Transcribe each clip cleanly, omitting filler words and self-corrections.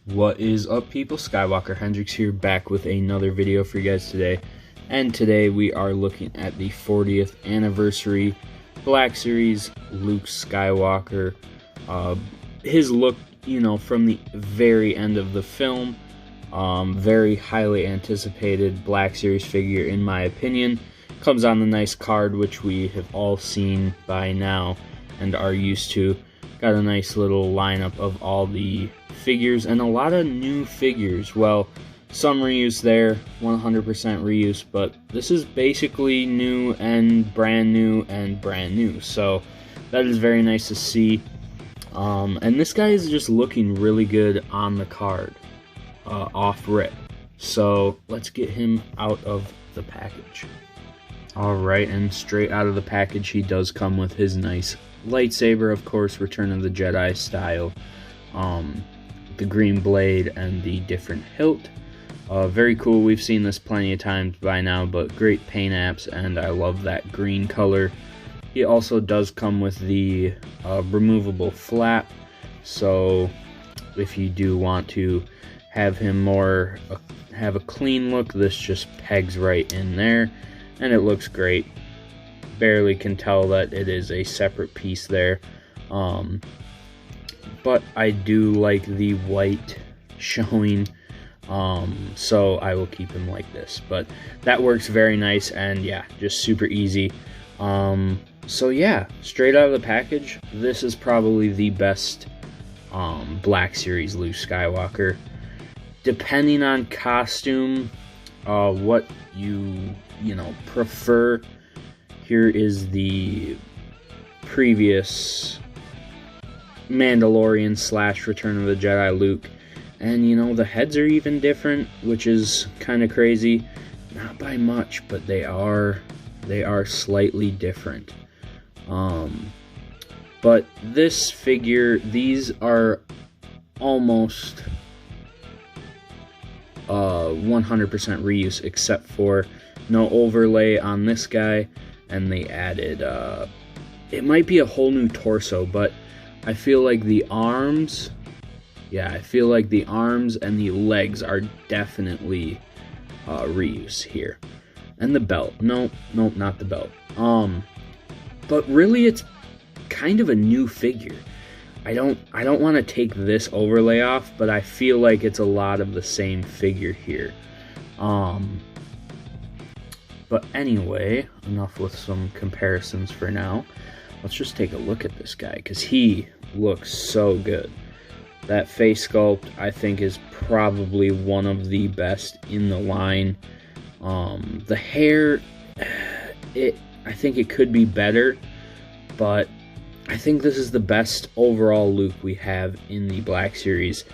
What is up, people? Skywalker Hendrix here, back with another video for you guys today. And today we are looking at the 40th anniversary Black Series Luke Skywalker. His look, from the very end of the film, very highly anticipated Black Series figure in my opinion. Comes on the nice card, which we have all seen by now and are used to. Got a nice little lineup of all the figures and a lot of new figures. Well, some reuse there, 100% reuse, but this is basically new and brand new. So that is very nice to see. And this guy is just looking really good on the card, off rip. So let's get him out of the package. Alright, and straight out of the package he does come with his nice lightsaber, of course, Return of the Jedi style. The green blade and the different hilt. Very cool. We've seen this plenty of times by now, but great paint apps, and I love that green color. He also does come with the removable flap, so if you do want to have him have a clean look, this just pegs right in there, and it looks great. Barely can tell that it is a separate piece there. But I do like the white showing, so I will keep him like this. But that works very nice, and yeah, just super easy. So yeah, straight out of the package, this is probably the best Black Series Luke Skywalker. Depending on costume, what you prefer, here is the previous Mandalorian / Return of the Jedi Luke, and the heads are even different, which is kind of crazy. Not by much, but they are slightly different. But this figure, these are almost 100% reuse, except for no overlay on this guy, and they added it might be a whole new torso, but I feel like the arms, and the legs are definitely reuse here. And the belt, nope, not the belt. But really, it's kind of a new figure. I don't want to take this overlay off, but I feel like it's a lot of the same figure here. But anyway, enough with some comparisons for now. Let's just take a look at this guy, because he looks so good. That face sculpt, I think, is probably one of the best in the line. The hair, I think it could be better, but I think this is the best overall Luke we have in the Black Series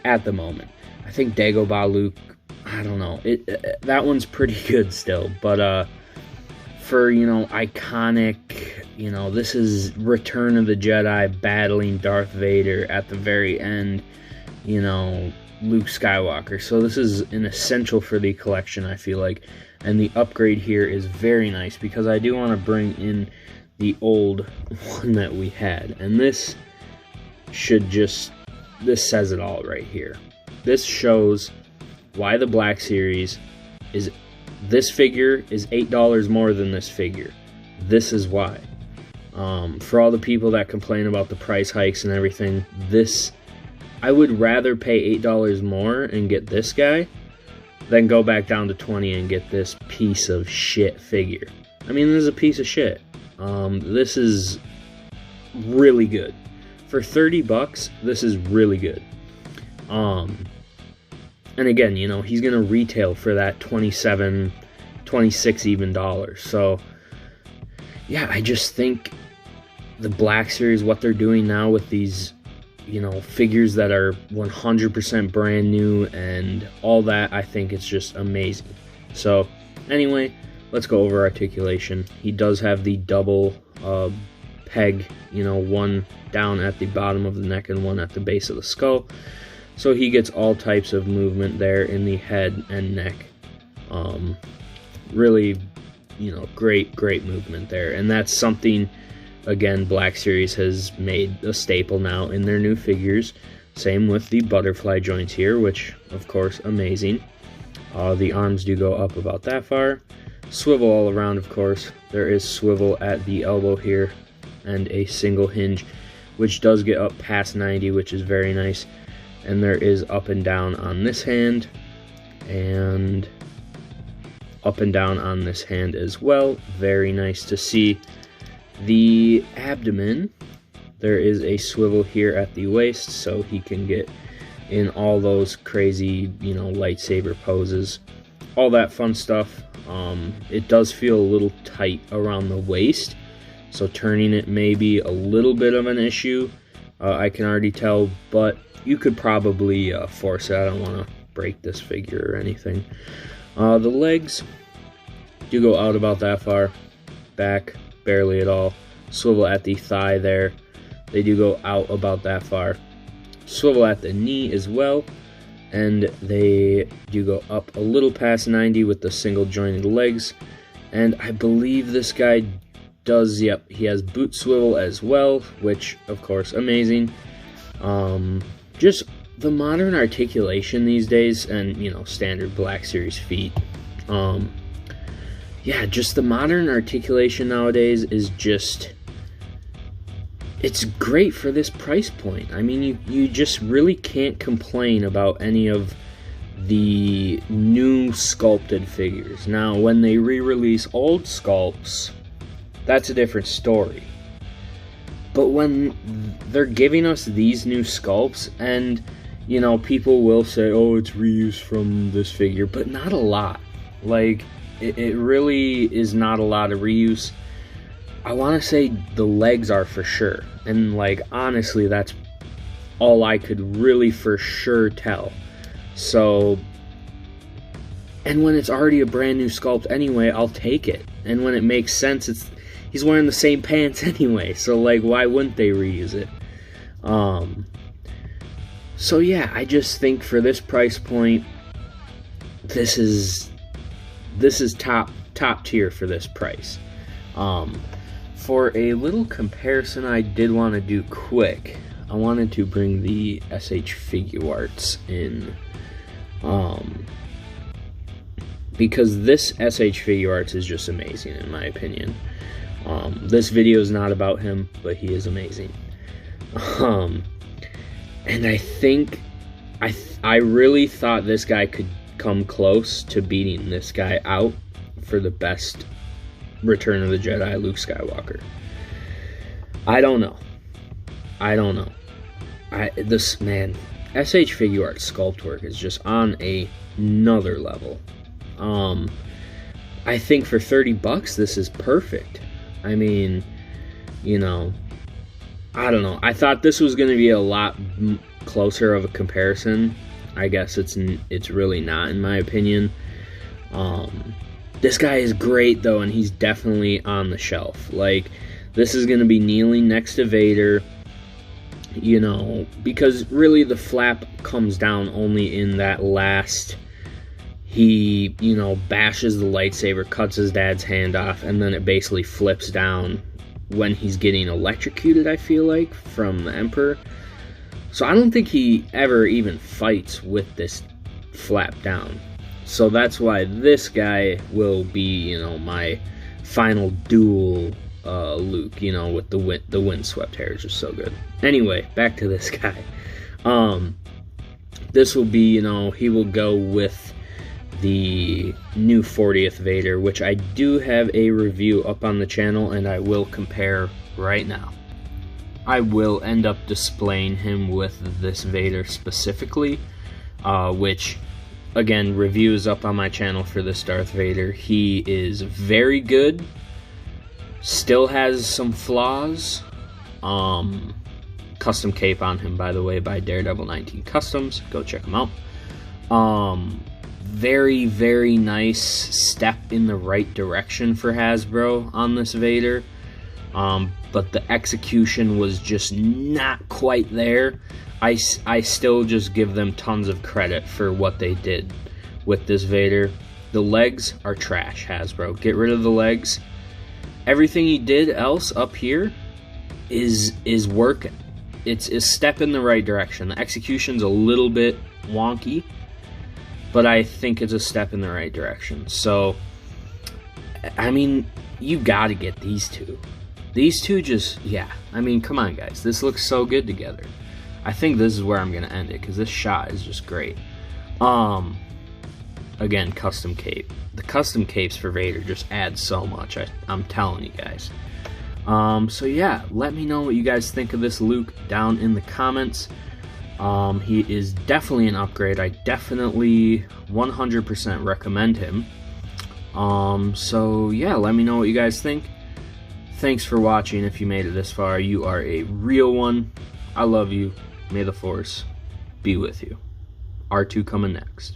at the moment. I think Dagobah Luke, I don't know, that one's pretty good still, but for iconic, this is Return of the Jedi battling Darth Vader at the very end, Luke Skywalker. So this is an essential for the collection, I feel like. And the upgrade here is very nice, because I do want to bring in the old one that we had. And this says it all right here. This shows why the Black Series is, this figure is $8 more than this figure. This is why. For all the people that complain about the price hikes and everything, I would rather pay $8 more and get this guy than go back down to $20 and get this piece of shit figure. I mean, this is a piece of shit. This is really good. For $30, this is really good. And again, he's going to retail for that $27, $26 even dollars. So, yeah, I just think the Black Series, what they're doing now with these, figures that are 100% brand new and all that, I think it's just amazing. So, anyway, let's go over articulation. He does have the double peg, one down at the bottom of the neck and one at the base of the skull. So he gets all types of movement there in the head and neck. Really, great movement there. And that's something, again, Black Series has made a staple now in their new figures. Same with the butterfly joints here, which, of course, amazing. The arms do go up about that far. Swivel all around, of course. There is swivel at the elbow here, and a single hinge, which does get up past 90, which is very nice. And there is up and down on this hand, and up and down on this hand as well. Very nice to see. The abdomen, there is a swivel here at the waist, so he can get in all those crazy, lightsaber poses. All that fun stuff. It does feel a little tight around the waist, so turning it may be a little bit of an issue. I can already tell, but you could probably force it. I don't want to break this figure or anything. The legs do go out about that far. Back, barely at all. Swivel at the thigh there. They do go out about that far. Swivel at the knee as well. And they do go up a little past 90 with the single jointed legs. And I believe this guy does, yep, he has boot swivel as well, which, of course, amazing. Just the modern articulation these days, and, standard Black Series feet. Yeah, just the modern articulation nowadays is just, it's great for this price point. I mean, you just really can't complain about any of the new sculpted figures. Now, when they re-release old sculpts, that's a different story. But when they're giving us these new sculpts, and, people will say, oh, it's reused from this figure, but not a lot. Like, it really is not a lot of reuse. I want to say the legs are for sure. And, honestly, that's all I could really for sure tell. So, and when it's already a brand new sculpt anyway, I'll take it. And when it makes sense, he's wearing the same pants anyway. So, why wouldn't they reuse it? So, yeah, I just think for this price point, this is top tier for this price. For a little comparison I did want to do quick, I wanted to bring the SH Figuarts in, because this SH Figuarts is just amazing in my opinion. This video is not about him, but he is amazing. And I think I really thought this guy could come close to beating this guy out for the best Return of the Jedi Luke Skywalker. I don't know. This man, SH Figuarts sculpt work is just on another level. I think for $30 this is perfect. I mean, I don't know. I thought this was going to be a lot closer of a comparison. I guess it's really not, in my opinion. This guy is great, though, and he's definitely on the shelf. This is going to be kneeling next to Vader, because really the flap comes down only in that last, he, bashes the lightsaber, cuts his dad's hand off, and then it basically flips down when he's getting electrocuted, I feel like, from the Emperor. So I don't think he ever even fights with this flap down. So that's why this guy will be, my final duel Luke, with the windswept hair is just so good. Anyway, back to this guy. This will be, he will go with the new 40th Vader, which I do have a review up on the channel, and I will compare right now. I will end up displaying him with this Vader specifically, which, again, reviews up on my channel for this Darth Vader. He is very good, still has some flaws. Custom cape on him, by the way, by Daredevil 19 Customs. Go check him out. Very, very nice step in the right direction for Hasbro on this Vader. But the execution was just not quite there. I still just give them tons of credit for what they did with this Vader. The legs are trash, Hasbro. Get rid of the legs. Everything he did else up here is working. it's a step in the right direction. The execution's a little bit wonky, but I think it's a step in the right direction. So, I mean, you gotta get these two. These two just, yeah. I mean, come on, guys. This looks so good together. I think this is where I'm gonna end it, because this shot is just great. Again, custom cape. The custom capes for Vader just add so much. I'm telling you guys. So yeah, let me know what you guys think of this Luke down in the comments. He is definitely an upgrade. I definitely 100% recommend him. So yeah, let me know what you guys think. Thanks for watching. If you made it this far, you are a real one. I love you. May the Force be with you. R2 coming next.